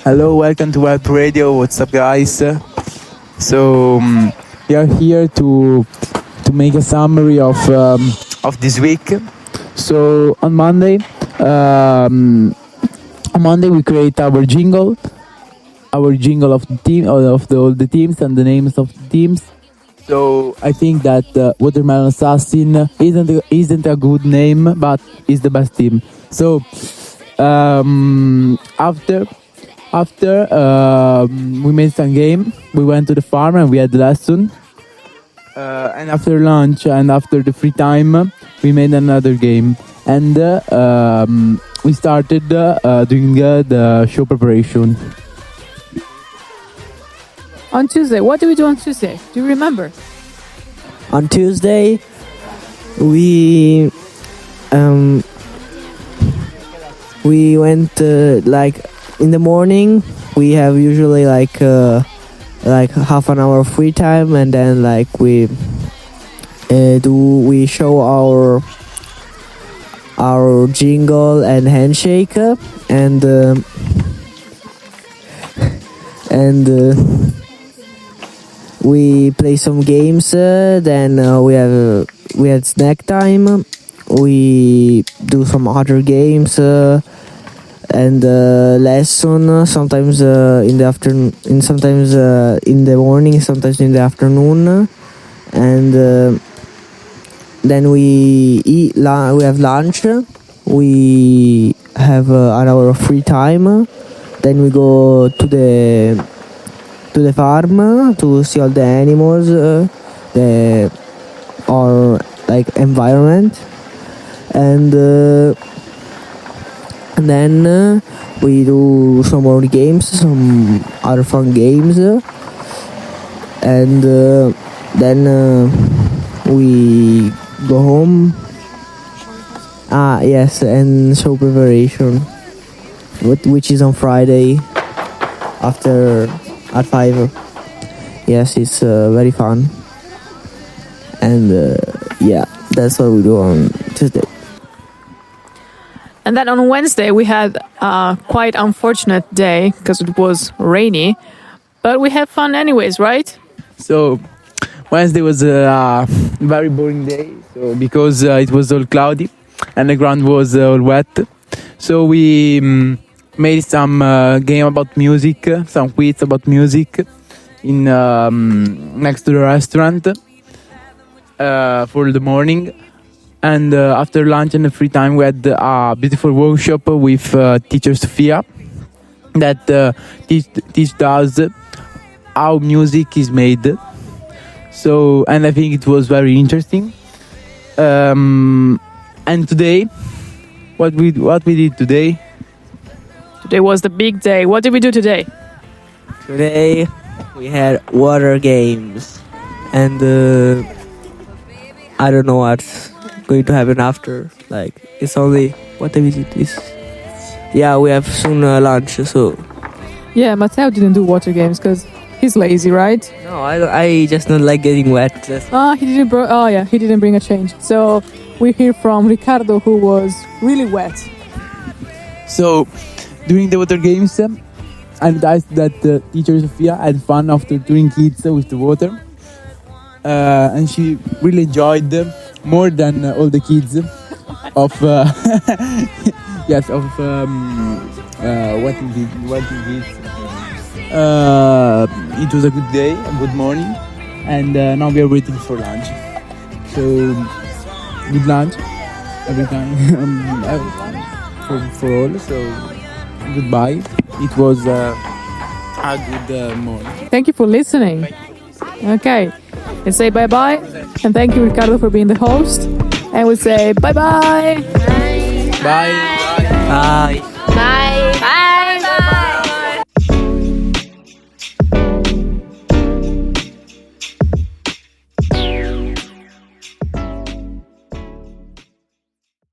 Hello, welcome to Web Radio. What's up, guys? We are here to make a summary of this week. So on Monday, we create our jingle of the team, of all the teams and the names of the teams. So I think that Watermelon Assassin isn't a good name, but is the best team. So after we made some game, we went to the farm and we had lesson. And after lunch and after the free time, we made another game. And we started doing the show preparation. On Tuesday, what did we do on Tuesday? Do you remember? On Tuesday, we went like in the morning. We have usually like half an hour of free time, and then like we show our jingle and handshake, and we play some games. Then we had snack time. We do some other games and lesson. Sometimes in the afternoon, and sometimes in the morning, sometimes in the afternoon. And then we eat. We have lunch. We have an hour of free time. Then we go to the farm to see all the animals, or like environment, and then we do some more games, some other fun games, and then we go home. Yes, and show preparation, which is on Friday at 5. Yes, it's very fun. And yeah, that's what we do on Tuesday. And then on Wednesday, we had a quite unfortunate day because it was rainy. But we had fun anyways, right? So Wednesday was a very boring day, because it was all cloudy and the ground was all wet. So we made some game about music, some quiz about music in next to the restaurant for the morning. And after lunch and the free time, we had a beautiful workshop with teacher Sofia that teached us how music is made. So, and I think it was very interesting. And today, what we did today? Today was the big day. What did we do today? Today we had water games, and I don't know what's going to happen after. Like, it's only what time is it? Yeah, we have soon lunch. So yeah, Matteo didn't do water games because he's lazy, right? no, I just don't like getting wet. He didn't bring a change. So we hear from Riccardo, who was really wet. So during the water games, I noticed that teacher Sofia had fun after doing kids with the water, and she really enjoyed more than all the kids of wetting kids. It was a good day, a good morning, and now we are waiting for lunch. So good lunch every time for all. So goodbye. It was a good morning. Thank you for listening. Okay, let's say bye-bye. And thank you, Riccardo, for being the host. And we'll say bye-bye. Bye. Bye.